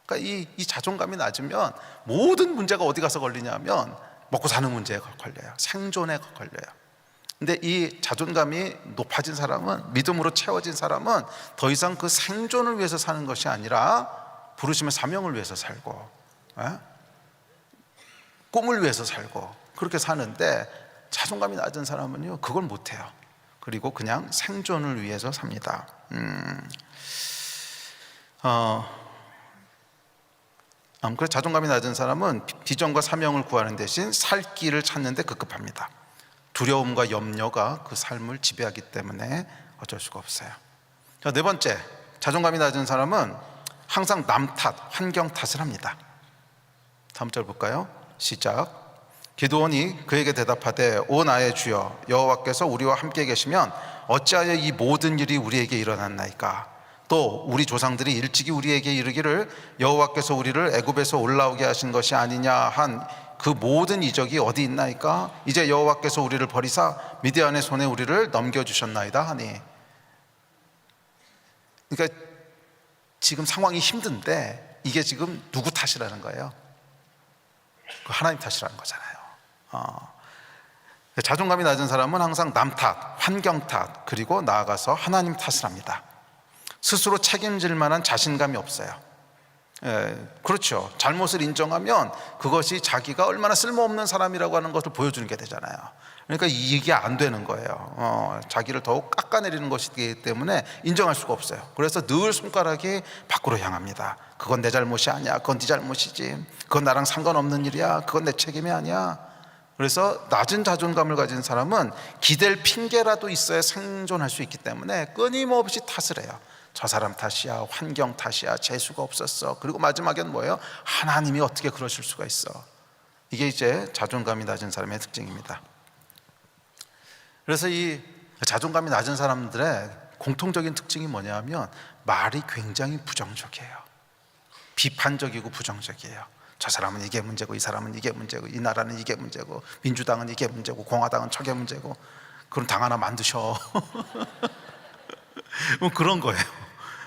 A: 그러니까 이 자존감이 낮으면 모든 문제가 어디 가서 걸리냐면 먹고 사는 문제에 걸려요. 생존에 걸려요. 근데 이 자존감이 높아진 사람은, 믿음으로 채워진 사람은 더 이상 그 생존을 위해서 사는 것이 아니라 부르심의 사명을 위해서 살고 꿈을 위해서 살고 그렇게 사는데, 자존감이 낮은 사람은요 그걸 못해요. 그리고 그냥 생존을 위해서 삽니다. 그래서 자존감이 낮은 사람은 비전과 사명을 구하는 대신 살 길을 찾는 데 급급합니다. 두려움과 염려가 그 삶을 지배하기 때문에 어쩔 수가 없어요. 자, 네 번째, 자존감이 낮은 사람은 항상 남 탓, 환경 탓을 합니다. 다음 절 볼까요? 시작. 기드온이 그에게 대답하되 오 나의 주여 여호와께서 우리와 함께 계시면 어찌하여 이 모든 일이 우리에게 일어났나이까? 또 우리 조상들이 일찍이 우리에게 이르기를 여호와께서 우리를 애굽에서 올라오게 하신 것이 아니냐 한 그 모든 이적이 어디 있나이까? 이제 여호와께서 우리를 버리사 미디안의 손에 우리를 넘겨주셨나이다 하니. 그러니까 지금 상황이 힘든데 이게 지금 누구 탓이라는 거예요? 하나님 탓이라는 거잖아요. 자존감이 낮은 사람은 항상 남 탓, 환경 탓, 그리고 나아가서 하나님 탓을 합니다. 스스로 책임질 만한 자신감이 없어요. 그렇죠. 잘못을 인정하면 그것이 자기가 얼마나 쓸모없는 사람이라고 하는 것을 보여주는 게 되잖아요. 그러니까 이게 안 되는 거예요. 자기를 더욱 깎아내리는 것이기 때문에 인정할 수가 없어요. 그래서 늘 손가락이 밖으로 향합니다. 그건 내 잘못이 아니야. 그건 네 잘못이지. 그건 나랑 상관없는 일이야. 그건 내 책임이 아니야. 그래서 낮은 자존감을 가진 사람은 기댈 핑계라도 있어야 생존할 수 있기 때문에 끊임없이 탓을 해요. 저 사람 탓이야, 환경 탓이야, 재수가 없었어. 그리고 마지막엔 뭐예요? 하나님이 어떻게 그러실 수가 있어. 이게 이제 자존감이 낮은 사람의 특징입니다. 그래서 이 자존감이 낮은 사람들의 공통적인 특징이 뭐냐면 말이 굉장히 부정적이에요. 비판적이고 부정적이에요. 저 사람은 이게 문제고, 이 사람은 이게 문제고, 이 나라는 이게 문제고, 민주당은 이게 문제고, 공화당은 저게 문제고. 그럼 당 하나 만드셔. 뭐 그런 거예요.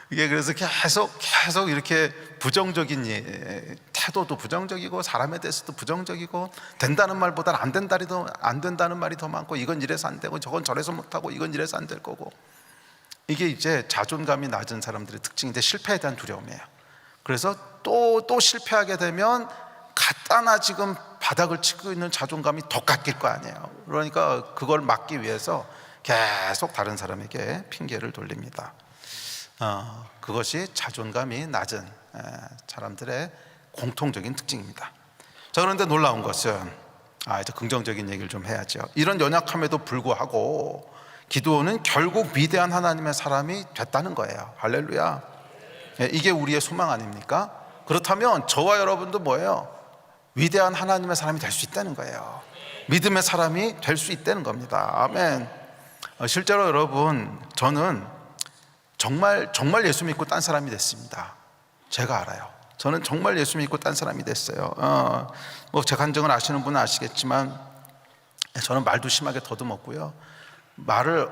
A: 이게 그래서 계속 이렇게 부정적인 태도도 부정적이고 사람에 대해서도 부정적이고, 된다는 말보다는 안 된다는 말이 더 많고, 이건 이래서 안 되고 저건 저래서 못하고 이건 이래서 안 될 거고. 이게 이제 자존감이 낮은 사람들의 특징인데 실패에 대한 두려움이에요. 그래서 또 실패하게 되면 갖다나 지금 바닥을 치고 있는 자존감이 더 깎일 거 아니에요. 그러니까 그걸 막기 위해서 계속 다른 사람에게 핑계를 돌립니다. 그것이 자존감이 낮은 사람들의 공통적인 특징입니다. 자, 그런데 놀라운 것은 이제 긍정적인 얘기를 좀 해야죠. 이런 연약함에도 불구하고 기드온은 결국 위대한 하나님의 사람이 됐다는 거예요. 할렐루야. 이게 우리의 소망 아닙니까? 그렇다면 저와 여러분도 뭐예요? 위대한 하나님의 사람이 될 수 있다는 거예요. 믿음의 사람이 될 수 있다는 겁니다. 아멘. 실제로 여러분, 저는 정말 예수 믿고 딴 사람이 됐습니다. 제가 알아요. 저는 정말 예수 믿고 딴 사람이 됐어요. 뭐 제 간증을 아시는 분은 아시겠지만 저는 말도 심하게 더듬었고요.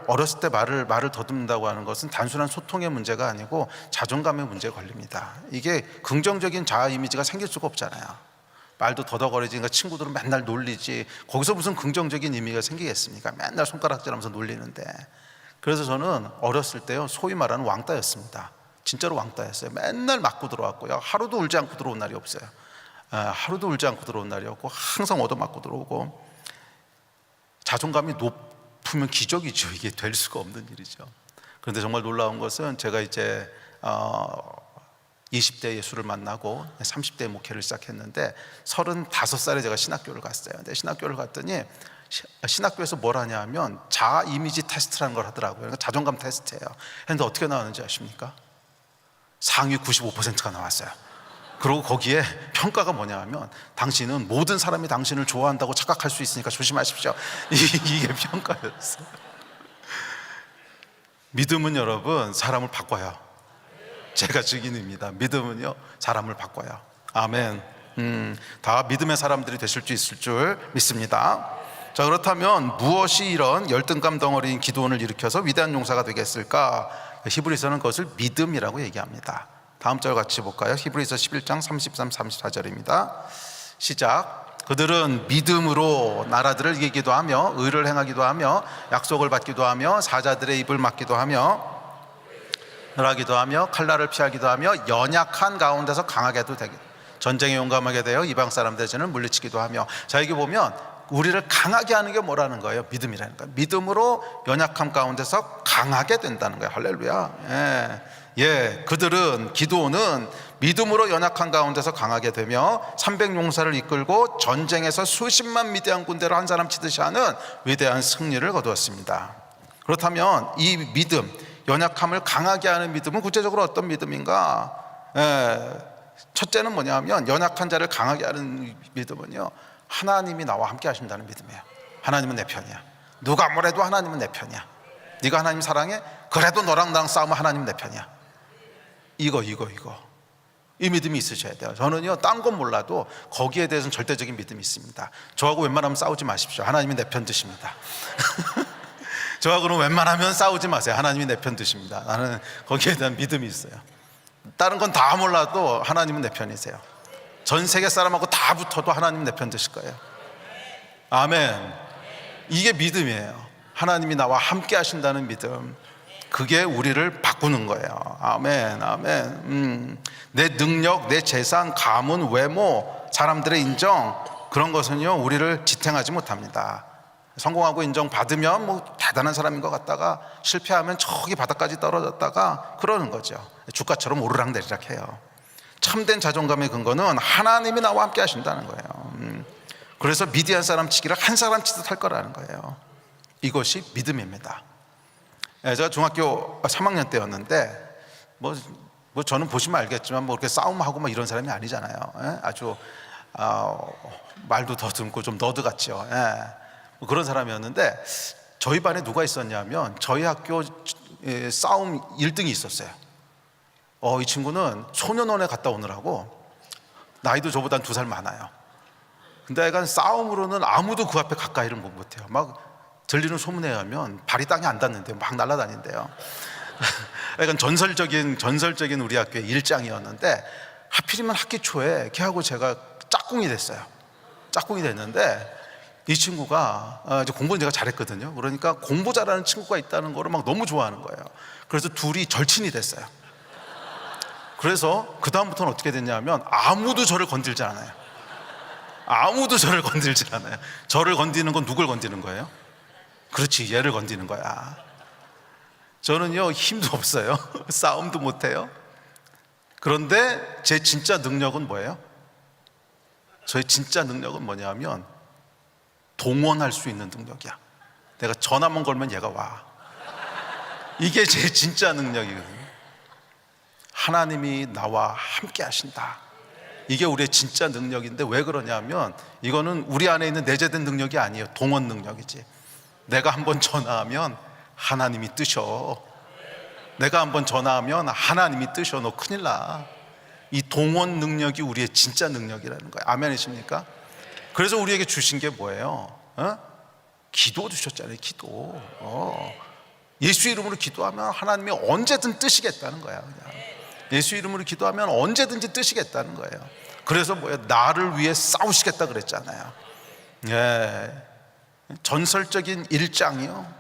A: 어렸을 때 말을 더듬는다고 하는 것은 단순한 소통의 문제가 아니고 자존감의 문제에 걸립니다. 이게 긍정적인 자아 이미지가 생길 수가 없잖아요. 말도 더덕거리지, 그러니까 친구들은 맨날 놀리지, 거기서 무슨 긍정적인 의미가 생기겠습니까? 맨날 손가락질하면서 놀리는데. 그래서 저는 어렸을 때요, 소위 말하는 왕따였습니다. 진짜로 왕따였어요. 맨날 맞고 들어왔고요, 하루도 울지 않고 들어온 날이 없어요. 하루도 울지 않고 들어온 날이 없고 항상 얻어맞고 들어오고. 자존감이 높으면 기적이죠. 이게 될 수가 없는 일이죠. 그런데 정말 놀라운 것은 제가 이제 20대 예수를 만나고 30대 목회를 시작했는데 35살에 제가 신학교를 갔어요. 근데 신학교를 갔더니 신학교에서 뭘 하냐면 자아 이미지 테스트라는 걸 하더라고요. 그러니까 자존감 테스트예요. 그런데 어떻게 나왔는지 아십니까? 상위 95%가 나왔어요. 그리고 거기에 평가가 뭐냐면 당신은 모든 사람이 당신을 좋아한다고 착각할 수 있으니까 조심하십시오. 이게 평가였어요. 믿음은 여러분 사람을 바꿔요. 제가 증인입니다. 믿음은요 사람을 바꿔요. 아멘. 다 믿음의 사람들이 되실 수 있을 줄 믿습니다. 자, 그렇다면 무엇이 이런 열등감 덩어리인 기드온을 일으켜서 위대한 용사가 되겠을까? 히브리서는 그것을 믿음이라고 얘기합니다. 다음 절 같이 볼까요? 히브리서 11장 33, 34절입니다. 시작. 그들은 믿음으로 나라들을 이기기도 하며 의를 행하기도 하며 약속을 받기도 하며 사자들의 입을 막기도 하며 하기도 하며 칼날을 피하기도 하며 연약한 가운데서 강하게도 되게 전쟁에 용감하게 되어 이방 사람들의 전을 물리치기도 하며. 자, 여기 보면 우리를 강하게 하는 게 뭐라는 거예요? 믿음이라는 거예요. 믿음으로 연약함 가운데서 강하게 된다는 거예요. 할렐루야. 그들은 기드온은 믿음으로 연약한 가운데서 강하게 되며 300용사를 이끌고 전쟁에서 수십만 미디안 군대를 한 사람 치듯이 하는 위대한 승리를 거두었습니다. 그렇다면 이 믿음, 연약함을 강하게 하는 믿음은 구체적으로 어떤 믿음인가? 첫째는 뭐냐면 연약한 자를 강하게 하는 믿음은요, 하나님이 나와 함께 하신다는 믿음이에요. 하나님은 내 편이야. 누가 뭐래도 하나님은 내 편이야. 네가 하나님 사랑해? 그래도 너랑 나랑 싸우면 하나님은 내 편이야. 이거 이 믿음이 있으셔야 돼요. 저는요 딴 건 몰라도 거기에 대해서는 절대적인 믿음이 있습니다. 저하고 웬만하면 싸우지 마십시오. 하나님이 내 편 드십니다. 저하고는 웬만하면 싸우지 마세요. 하나님이 내 편 드십니다. 나는 거기에 대한 믿음이 있어요. 다른 건 다 몰라도 하나님은 내 편이세요. 전 세계 사람하고 다 붙어도 하나님은 내 편 드실 거예요. 아멘. 이게 믿음이에요. 하나님이 나와 함께 하신다는 믿음. 그게 우리를 바꾸는 거예요. 아멘, 아멘. 내 능력, 내 재산, 가문, 외모, 사람들의 인정, 그런 것은요 우리를 지탱하지 못합니다. 성공하고 인정받으면 뭐 대단한 사람인 것 같다가 실패하면 저기 바닥까지 떨어졌다가 그러는 거죠. 주가처럼 오르락내리락 해요. 참된 자존감의 근거는 하나님이 나와 함께 하신다는 거예요. 그래서 미디안 사람 치기를 한 사람 치듯 할 거라는 거예요. 이것이 믿음입니다. 제가 중학교 3학년 때였는데 뭐 저는 보시면 알겠지만 뭐 이렇게 싸움하고 막 이런 사람이 아니잖아요. 아주 말도 더듬고 좀 너드 같죠. 뭐 그런 사람이었는데 저희 반에 누가 있었냐면 저희 학교 싸움 1등이 있었어요. 이 친구는 소년원에 갔다 오느라고 나이도 저보다 2살 많아요. 근데 약간 싸움으로는 아무도 그 앞에 가까이를 못해요. 막 들리는 소문에 의하면 발이 땅에 안 닿는데요. 막 날아다닌대요. 약간 전설적인 우리 학교의 일장이었는데 하필이면 학기 초에 걔하고 제가 짝꿍이 됐어요. 짝꿍이 됐는데 이 친구가 이제 공부는 제가 잘했거든요. 그러니까 공부 잘하는 친구가 있다는 거를 막 너무 좋아하는 거예요. 그래서 둘이 절친이 됐어요. 그래서 그 다음부터는 어떻게 됐냐면 아무도 저를 건들지 않아요. 아무도 저를 건들지 않아요. 저를 건드리는 건 누굴 건드리는 거예요? 그렇지, 얘를 건드리는 거야. 저는요 힘도 없어요. 싸움도 못해요. 그런데 제 진짜 능력은 뭐예요? 저의 진짜 능력은 뭐냐면 동원할 수 있는 능력이야. 내가 전화만 걸면 얘가 와. 이게 제 진짜 능력이거든요. 하나님이 나와 함께 하신다. 이게 우리의 진짜 능력인데 왜 그러냐면 이거는 우리 안에 있는 내재된 능력이 아니에요. 동원 능력이지. 내가 한번 전화하면 하나님이 뜨셔. 내가 한번 전화하면 하나님이 뜨셔. 너 큰일 나. 이 동원 능력이 우리의 진짜 능력이라는 거예요. 아멘이십니까? 그래서 우리에게 주신 게 뭐예요? 기도 주셨잖아요. 기도. 예수 이름으로 기도하면 하나님이 언제든 뜨시겠다는 거야. 그냥. 예수 이름으로 기도하면 언제든지 뜨시겠다는 거예요. 그래서 뭐예요? 나를 위해 싸우시겠다 그랬잖아요. 예. 전설적인 일장이요.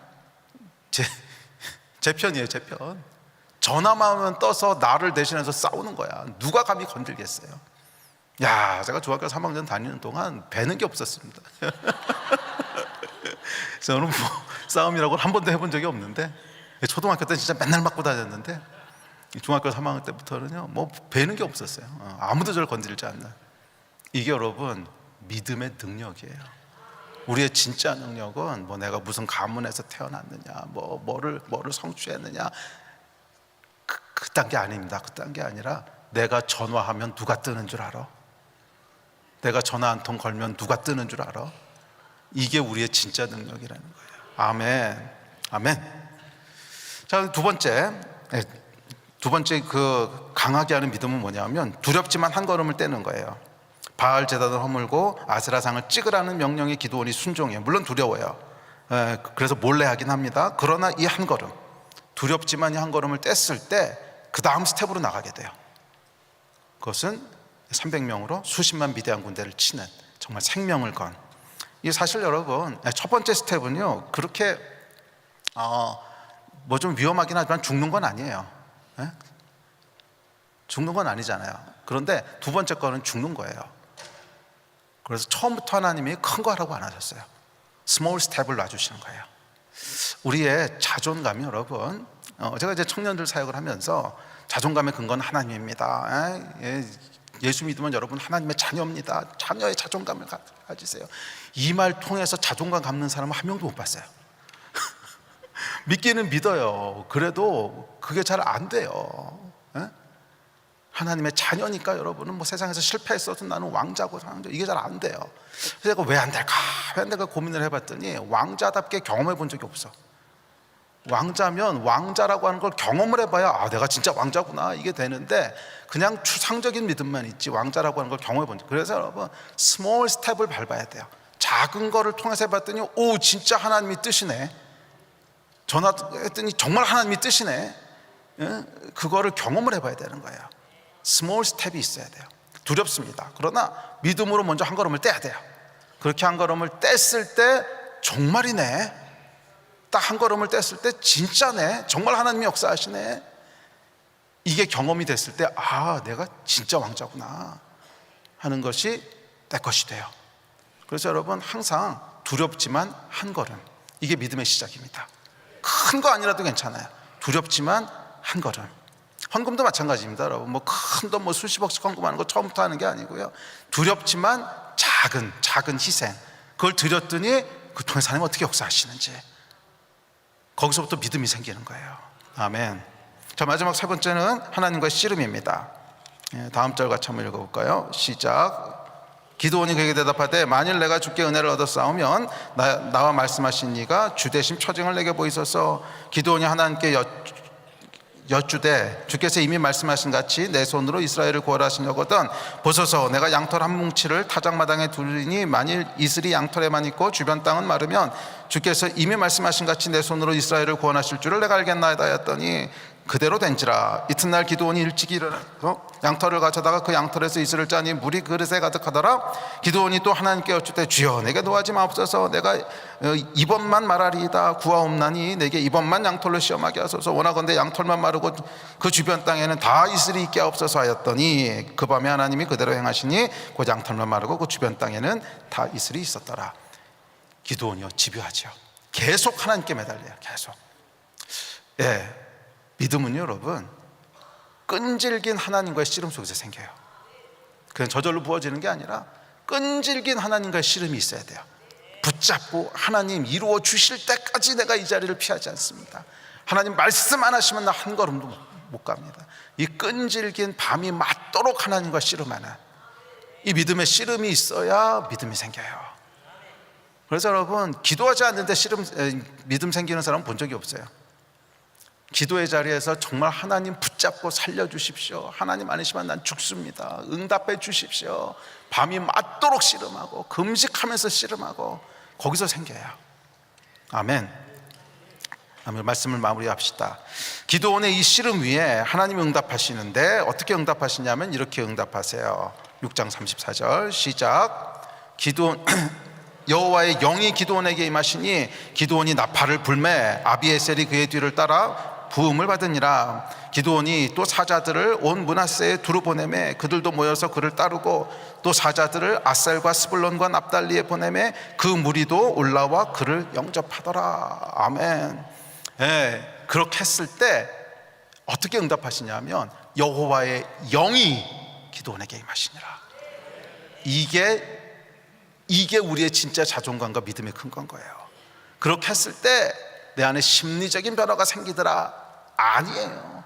A: 제 편이에요. 제 편. 전화만 하면 떠서 나를 대신해서 싸우는 거야. 누가 감히 건들겠어요? 야, 제가 중학교 3학년 다니는 동안 배는 게 없었습니다. 저는 뭐 싸움이라고 한 번도 해본 적이 없는데 초등학교 때 진짜 맨날 맞고 다녔는데 중학교 3학년 때부터는요 뭐 배는 게 없었어요. 아무도 저를 건드리지 않는. 이게 여러분 믿음의 능력이에요. 우리의 진짜 능력은 뭐 내가 무슨 가문에서 태어났느냐, 뭐를 성취했느냐, 그딴 게 아닙니다. 그딴 게 아니라 내가 전화하면 누가 뜨는 줄 알아? 내가 전화 한 통 걸면 누가 뜨는 줄 알아? 이게 우리의 진짜 능력이라는 거예요. 아멘, 아멘. 자, 두 번째 그 강하게 하는 믿음은 뭐냐면 두렵지만 한 걸음을 떼는 거예요. 바알 제단을 허물고 아세라상을 찍으라는 명령에 기드온이 순종해요. 물론 두려워요. 그래서 몰래 하긴 합니다. 그러나 이 한 걸음, 두렵지만 이 한 걸음을 뗐을 때 그 다음 스텝으로 나가게 돼요. 그것은 300명으로 수십만 미디안 군대를 치는 정말 생명을 건. 이 사실 여러분 첫 번째 스텝은요 그렇게 뭐 좀 위험하긴 하지만 죽는 건 아니에요. 죽는 건 아니잖아요. 그런데 두 번째 거는 죽는 거예요. 그래서 처음부터 하나님이 큰 거 하라고 안 하셨어요. 스몰 스텝을 놔주시는 거예요. 우리의 자존감이 여러분, 제가 이제 청년들 사역을 하면서 자존감의 근거는 하나님입니다. 예수 믿으면 여러분 하나님의 자녀입니다. 자녀의 자존감을 가지세요. 이 말 통해서 자존감 갚는 사람은 한 명도 못 봤어요. 믿기는 믿어요. 그래도 그게 잘 안 돼요. 하나님의 자녀니까 여러분은 뭐 세상에서 실패했어도 나는 왕자고 이게 잘 안 돼요. 그래서 왜 안 될까 고민을 해봤더니 왕자답게 경험해 본 적이 없어. 왕자면 왕자라고 하는 걸 경험을 해봐야 아 내가 진짜 왕자구나 이게 되는데 그냥 추상적인 믿음만 있지 왕자라고 하는 걸 경험해 본 적. 그래서 여러분 스몰 스텝을 밟아야 돼요. 작은 거를 통해서 해봤더니 오 진짜 하나님이 뜻이네. 전화했더니 정말 하나님이 뜻이네. 그거를 경험을 해봐야 되는 거예요. 스몰 스텝이 있어야 돼요. 두렵습니다. 그러나 믿음으로 먼저 한 걸음을 떼야 돼요. 그렇게 한 걸음을 뗐을 때 정말이네. 딱 한 걸음을 뗐을 때 진짜네. 정말 하나님이 역사하시네. 이게 경험이 됐을 때 아 내가 진짜 왕자구나 하는 것이 내 것이 돼요. 그래서 여러분 항상 두렵지만 한 걸음, 이게 믿음의 시작입니다. 큰 거 아니라도 괜찮아요. 두렵지만 한 걸음. 헌금도 마찬가지입니다. 여러분 뭐 큰 돈 뭐 수십억씩 헌금하는 거 처음부터 하는 게 아니고요. 두렵지만 작은 희생, 그걸 드렸더니 그 통해서 하나님 어떻게 역사하시는지 거기서부터 믿음이 생기는 거예요. 아멘. 자, 마지막 세 번째는 하나님과의 씨름입니다. 다음 절 같이 한번 읽어볼까요? 시작. 기드온이 그에게 대답하되 만일 내가 주께 은혜를 얻었사오면 나와 말씀하신 이가 주대심 처징을 내게 보이소서. 기드온이 하나님께 여쭈되 주께서 이미 말씀하신 같이 내 손으로 이스라엘을 구하라 하시려거든 보소서 내가 양털 한 뭉치를 타작마당에 두리니 만일 이슬이 양털에만 있고 주변 땅은 마르면 주께서 이미 말씀하신 같이 내 손으로 이스라엘을 구원하실 줄을 내가 알겠나이다 하였더니 그대로 된지라. 이튿날 기드온이 일찍 일어나서 양털을 가져다가 그 양털에서 이슬을 짜니 물이 그릇에 가득하더라. 기드온이 또 하나님께 여쭈되 주여 내게 도와지 마옵소서. 내가 이번만 말하리이다. 구하옵나니 내게 이번만 양털로 시험하게 하소서. 원하건대 양털만 마르고 그 주변 땅에는 다 이슬이 있게 하옵소서 하였더니 그 밤에 하나님이 그대로 행하시니 그 양털만 마르고 그 주변 땅에는 다 이슬이 있었더라. 기드온이요 집요하죠. 계속 하나님께 매달려요. 계속. 믿음은요 여러분 끈질긴 하나님과의 씨름 속에서 생겨요. 그냥 저절로 부어지는 게 아니라 끈질긴 하나님과의 씨름이 있어야 돼요. 붙잡고 하나님 이루어 주실 때까지 내가 이 자리를 피하지 않습니다. 하나님 말씀 안 하시면 나 한 걸음도 못 갑니다. 이 끈질긴 밤이 맞도록 하나님과 씨름하는 이 믿음의 씨름이 있어야 믿음이 생겨요. 그래서 여러분 기도하지 않는데 믿음 생기는 사람 본 적이 없어요. 기도의 자리에서 정말 하나님 붙잡고 살려주십시오. 하나님 아니시면 난 죽습니다. 응답해 주십시오. 밤이 맞도록 씨름하고 금식하면서 씨름하고 거기서 생겨요. 아멘. 말씀을 마무리합시다. 기도원의 이 씨름 위에 하나님이 응답하시는데 어떻게 응답하시냐면 이렇게 응답하세요. 6장 34절 시작. 기도원 여호와의 영이 기드온에게 임하시니 기드온이 나팔을 불매 아비에셀이 그의 뒤를 따라 부음을 받으니라. 기드온이 또 사자들을 온 므낫세에 두루 보내매 그들도 모여서 그를 따르고 또 사자들을 아셀과 스불론과 납달리에 보내매 그 무리도 올라와 그를 영접하더라. 아멘. 그렇게 했을 때 어떻게 응답하시냐면 여호와의 영이 기드온에게 임하시니라. 이게 우리의 진짜 자존감과 믿음이 큰 건 거예요. 그렇게 했을 때 내 안에 심리적인 변화가 생기더라? 아니에요.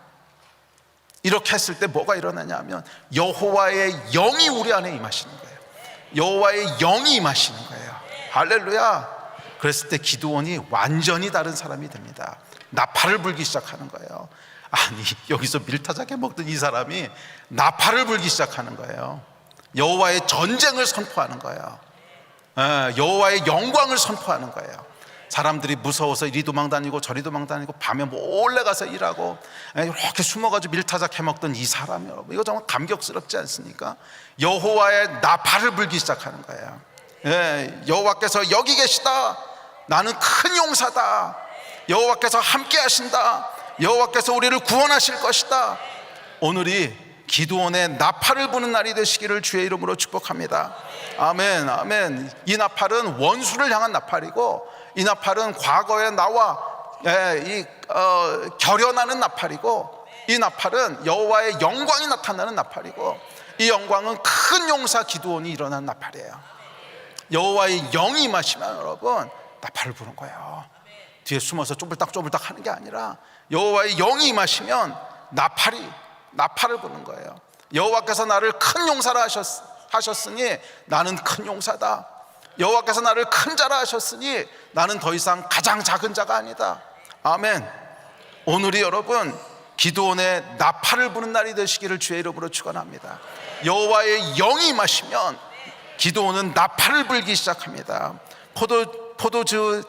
A: 이렇게 했을 때 뭐가 일어나냐면 여호와의 영이 우리 안에 임하시는 거예요. 여호와의 영이 임하시는 거예요. 할렐루야. 그랬을 때 기드온이 완전히 다른 사람이 됩니다. 나팔을 불기 시작하는 거예요. 아니 여기서 밀타작해 먹던 이 사람이 나팔을 불기 시작하는 거예요. 여호와의 전쟁을 선포하는 거예요. 여호와의 영광을 선포하는 거예요. 사람들이 무서워서 이리 도망다니고 저리 도망다니고 밤에 몰래 가서 일하고 이렇게 숨어가지고 밀타작 해먹던 이 사람, 여러분 이거 정말 감격스럽지 않습니까? 여호와의 나팔을 불기 시작하는 거예요. 여호와께서 여기 계시다. 나는 큰 용사다. 여호와께서 함께 하신다. 여호와께서 우리를 구원하실 것이다. 오늘이 기드온의 나팔을 부는 날이 되시기를 주의 이름으로 축복합니다. 아멘, 아멘. 이 나팔은 원수를 향한 나팔이고 이 나팔은 과거의 나와 결연하는 나팔이고 이 나팔은 여호와의 영광이 나타나는 나팔이고 이 영광은 큰 용사 기드온이 일어난 나팔이에요. 여호와의 영이 임하시면 여러분 나팔을 부는 거예요. 뒤에 숨어서 쪼불딱쪼불딱 하는 게 아니라 여호와의 영이 임하시면 나팔을 부는 거예요. 여호와께서 나를 큰 용사라 하셨으니 나는 큰 용사다. 여호와께서 나를 큰 자라 하셨으니 나는 더 이상 가장 작은 자가 아니다. 아멘. 오늘이 여러분 기드온의 나팔을 부는 날이 되시기를 주의 이름으로 축원합니다. 여호와의 영이 임하시면 기드온은 나팔을 불기 시작합니다. 포도주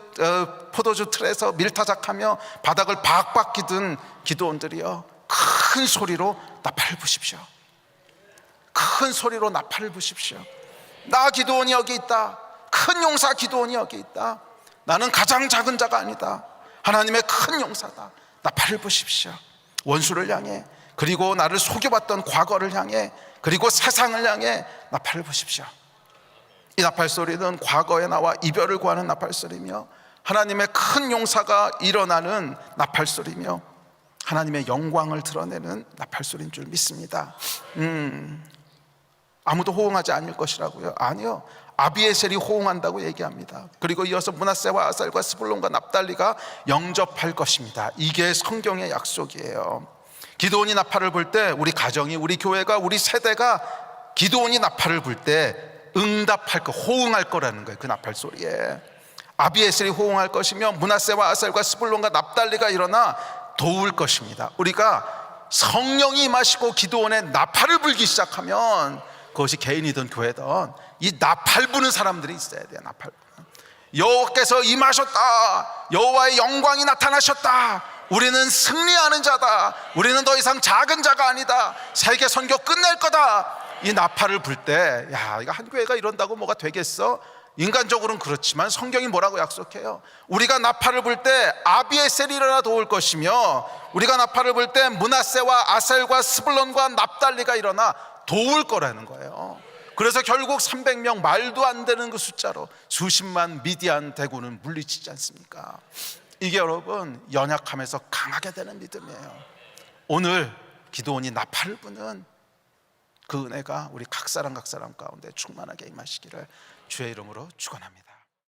A: 틀에서 밀타작하며 바닥을 박박 기든 기드온들이여, 큰 소리로 나팔을 부십시오. 큰 소리로 나팔을 부십시오. 나 기드온이 여기 있다. 큰 용사 기드온이 여기 있다. 나는 가장 작은 자가 아니다. 하나님의 큰 용사다. 나팔을 부십시오. 원수를 향해, 그리고 나를 속여봤던 과거를 향해, 그리고 세상을 향해 나팔을 부십시오. 이 나팔 소리는 과거의 나와 이별을 구하는 나팔 소리며, 하나님의 큰 용사가 일어나는 나팔 소리며, 하나님의 영광을 드러내는 나팔 소리인 줄 믿습니다. 아무도 호응하지 않을 것이라고요? 아니요, 아비에셀이 호응한다고 얘기합니다. 그리고 이어서 므낫세와 아살과 스불론과 납달리가 영접할 것입니다. 이게 성경의 약속이에요. 기드온이 나팔을 불 때 우리 가정이, 우리 교회가, 우리 세대가 기드온이 나팔을 불 때 응답할 거, 호응할 거라는 거예요. 그 나팔 소리에 아비에셀이 호응할 것이며, 므낫세와 아살과 스불론과 납달리가 일어나 도울 것입니다. 우리가 성령이 임하시고 기드온의 나팔을 불기 시작하면, 그것이 개인이든 교회든 이 나팔 부는 사람들이 있어야 돼요. 나팔 부는. 여호와께서 임하셨다. 여호와의 영광이 나타나셨다. 우리는 승리하는 자다. 우리는 더 이상 작은 자가 아니다. 세계 선교 끝낼 거다. 이 나팔을 불 때, 야, 이거 한 교회가 이런다고 뭐가 되겠어? 인간적으로는 그렇지만 성경이 뭐라고 약속해요? 우리가 나팔을 불 때 아비에셀이 일어나 도울 것이며, 우리가 나팔을 불 때 므낫세와 아셀과 스불론과 납달리가 일어나 도울 거라는 거예요. 그래서 결국 300명, 말도 안 되는 그 숫자로 수십만 미디안 대군은 물리치지 않습니까? 이게 여러분 연약함에서 강하게 되는 믿음이에요. 오늘 기드온이 나팔을 부는 그 은혜가 우리 각 사람 가운데 충만하게 임하시기를 주의 이름으로 축원합니다.